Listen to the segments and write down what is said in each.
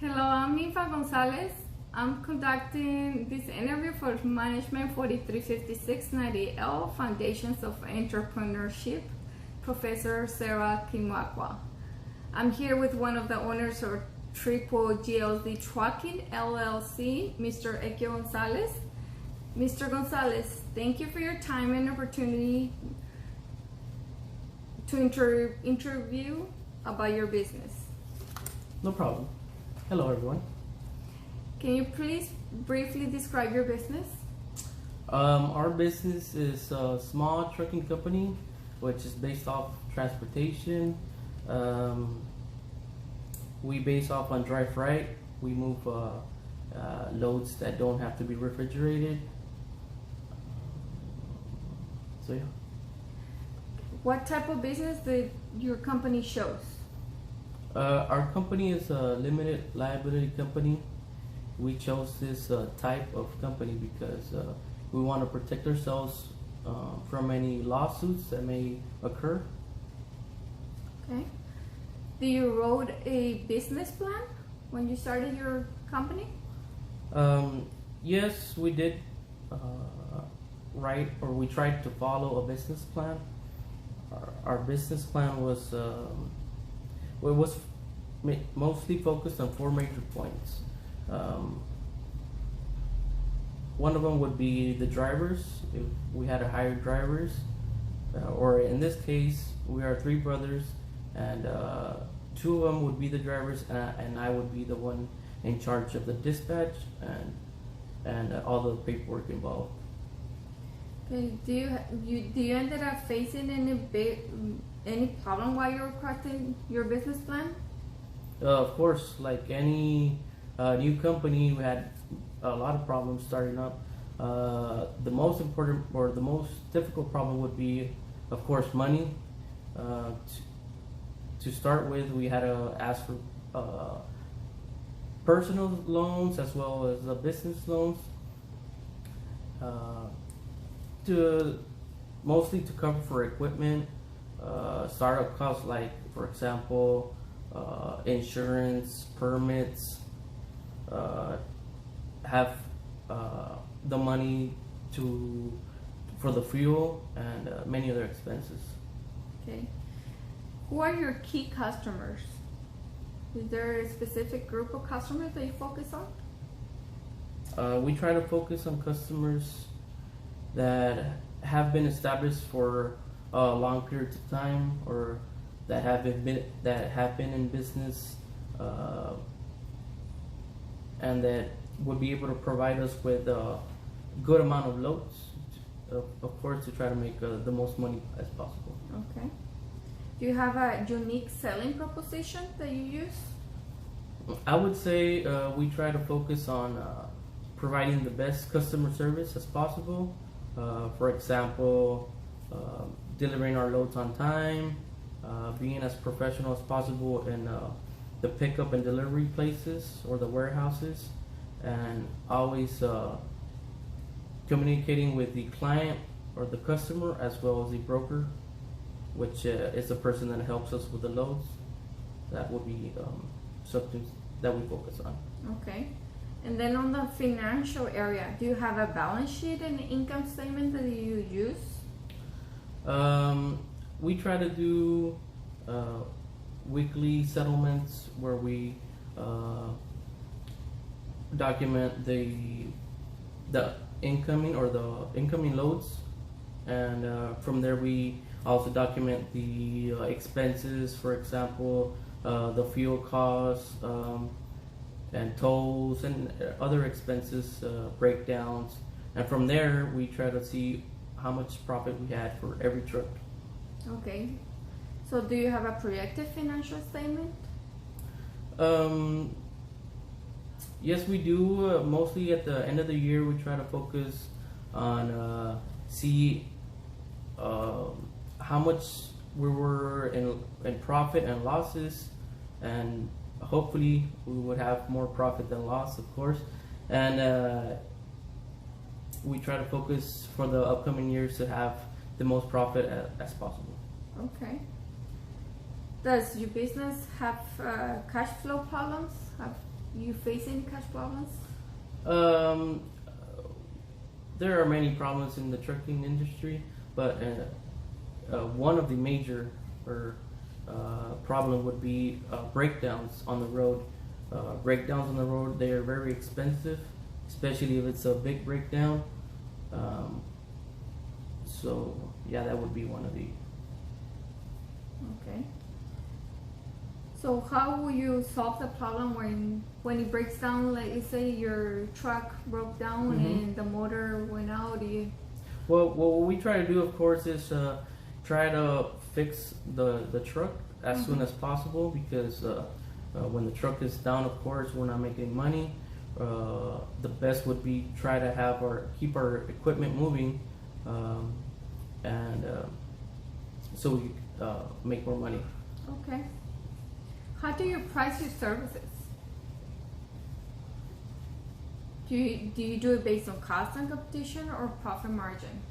Hello, I'm Infa Gonzalez. I'm conducting this interview for Management 435690L Foundations of Entrepreneurship, Professor Sarah Kimakwa. I'm here with one of the owners of Triple GLD Trucking LLC, Mr. Eke Gonzalez. Mr. Gonzalez, thank you for your time and opportunity to interview about your business. No problem. Hello, everyone. Can you please briefly describe your business? Our business is a small trucking company, which is based off transportation. We base off on dry freight. We move loads that don't have to be refrigerated. So yeah. What type of business that your company shows? Our company is a limited liability company. We chose this type of company because we want to protect ourselves from any lawsuits that may occur. Okay. Do you wrote a business plan when you started your company? Yes, we did write, or we tried to follow a business plan. Our business plan was mostly focused on 4 major points. One of them would be the drivers. If we had to hire drivers, or in this case, we are 3 brothers, and 2 of them would be the drivers, and I would be the one in charge of the dispatch and all the paperwork involved. Okay. Do you ended up facing any problem while you were crafting your business plan? Of course, like any new company, we had a lot of problems starting up. The most important or the most difficult problem would be, of course, money. To start with, we had to ask for personal loans as well as business loans, mostly to cover for equipment, startup costs, like for example, insurance, permits, have the money for the fuel, and many other expenses. Okay. Who are your key customers? Is there a specific group of customers that you focus on? We try to focus on customers that have been established for long periods of time, or that have been in business, and that would be able to provide us with a good amount of loads, of course, to try to make the most money as possible. Okay. Do you have a unique selling proposition that you use? I would say we try to focus on providing the best customer service as possible. For example, delivering our loads on time, being as professional as possible in the pickup and delivery places or the warehouses, and always communicating with the client or the customer as well as the broker, which is the person that helps us with the loads. That would be something that we focus on. Okay. And then on the financial area, do you have a balance sheet and income statement that you use? We try to do weekly settlements where we document the incoming loads, and from there we also document the expenses, for example, the fuel costs, and tolls and other expenses, breakdowns, and from there we try to see how much profit we had for every truck. Okay. So do you have a projected financial statement? Yes, we do. Mostly at the end of the year, we try to focus on see how much we were in profit and losses, and hopefully we would have more profit than loss, of course. And we try to focus for the upcoming years to have the most profit as possible. Okay. Does your business have cash flow problems? You face any cash problems? Um, there are many problems in the trucking industry, but one of the major or problem would be breakdowns on the road. Breakdowns on the road, they are very expensive, especially if it's a big breakdown. So yeah, that would be one of the. Okay. So how will you solve the problem when it breaks down? Like you say your truck broke down and the motor went out. Well, what we try to do, of course, is try to fix the truck as soon as possible, because when the truck is down, of course, we're not making money. The best would be try to have keep our equipment moving, and so we make more money. Okay. How do you price your services? Do you do it based on cost and competition or profit margin?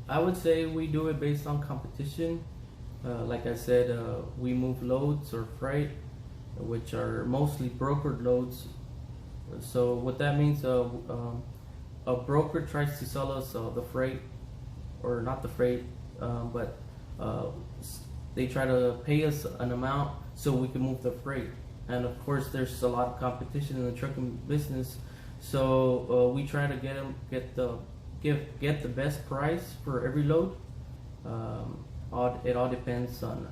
I would say we do it based on competition. Like I said, we move loads or freight, which are mostly brokered loads. So what that means, a broker tries to sell us the freight, or not the freight, but they try to pay us an amount so we can move the freight. And of course, there's a lot of competition in the trucking business, so we try to get the best price for every load. It all depends on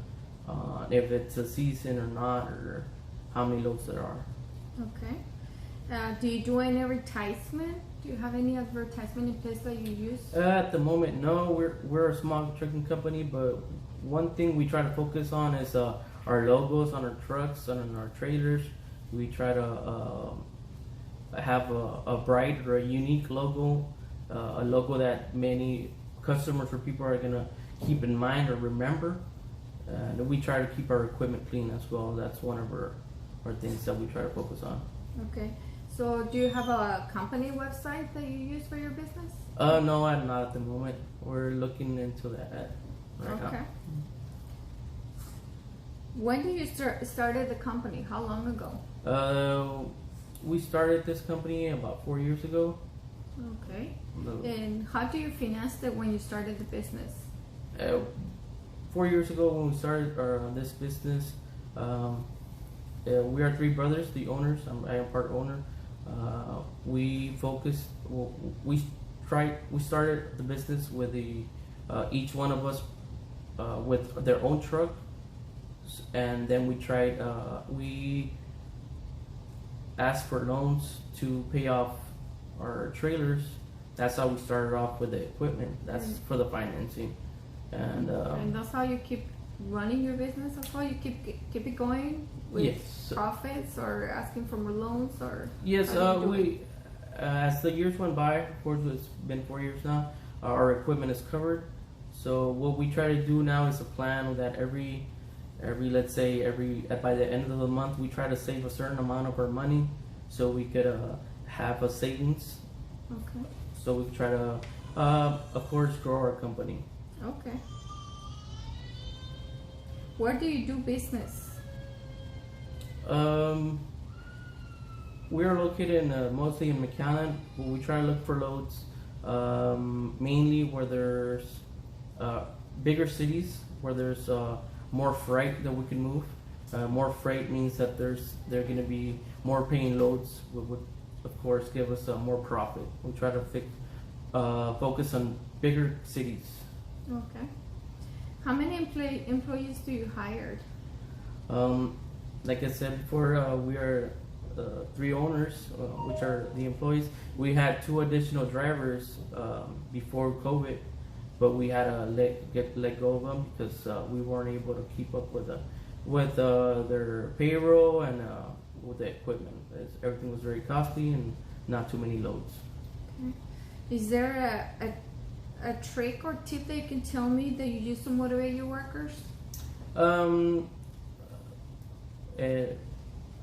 if it's a season or not, or how many loads there are. Okay. Do you do any advertisement? Do you have any advertisement in place that you use? At the moment, no. We're a small trucking company, but one thing we try to focus on is our logos on our trucks and on our trailers. We try to have a bright or a unique logo, a logo that many customers or people are gonna keep in mind or remember. And we try to keep our equipment clean as well. That's one of our things that we try to focus on. Okay. So do you have a company website that you use for your business? No, I'm not at the moment. We're looking into that right Okay. now. When did you started the company? How long ago? We started this company about 4 years ago. Okay. And how do you finance it when you started the business? 4 years ago when we started this business, we are three brothers, the owners. I am part owner. We started the business with each one of us with their own truck, and then we asked for loans to pay off our trailers. That's how we started off with the equipment. That's for the financing, and that's how you keep running your business. That's how you keep it going with profits, or asking for more loans, or yes. As the years went by, of course, it's been 4 years now. Our equipment is covered. So what we try to do now is a plan that by the end of the month, we try to save a certain amount of our money, so we could have a savings. Okay. So we try to, of course, grow our company. Okay. Where do you do business? We are located mostly in McAllen, but we try to look for loads mainly where there's bigger cities, where there's more freight that we can move. More freight means that there are going to be more paying loads, which would, of course, give us more profit. We try to focus on bigger cities. Okay. How many employees do you hire? Like I said before, we are three owners, which are the employees. We had two additional drivers before COVID, but we had to let go of them because we weren't able to keep up with their payroll and with the equipment. Everything was very costly and not too many loads. Okay. Is there a trick or tip that you can tell me that you use to motivate your workers?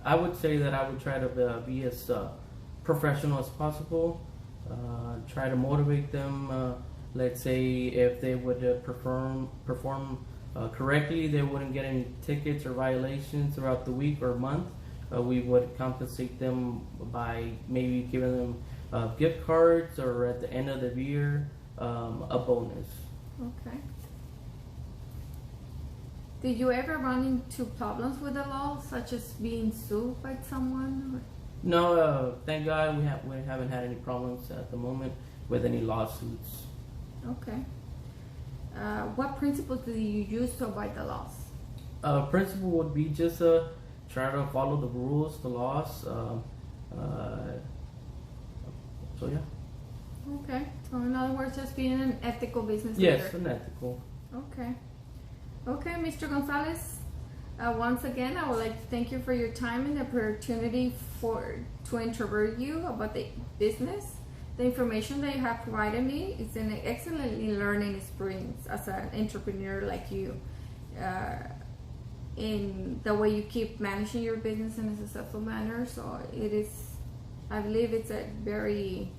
I would say that I would try to be as professional as possible. Try to motivate them. Let's say if they would perform correctly, they wouldn't get any tickets or violations throughout the week or month. We would compensate them by maybe giving them gift cards, or at the end of the year, a bonus. Okay. Did you ever run into problems with the law, such as being sued by someone? No, thank God we haven't had any problems at the moment with any lawsuits. Okay. What principles do you use to abide the laws? Principle would be just try to follow the rules, the laws. So yeah. Okay. So in other words, just being an ethical business Yes, leader. an ethical. Okay. Okay, Mr. Gonzalez. Once again, I would like to thank you for your time and the opportunity to interview you about the business. The information that you have provided me is an excellent learning experience as an entrepreneur like you, in the way you keep managing your business in a successful manner. So it is, I believe it's a very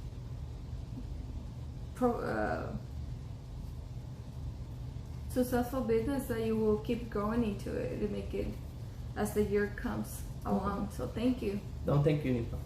successful business that you will keep growing into it to make it as the year comes along. So thank you. No, thank you, Nico.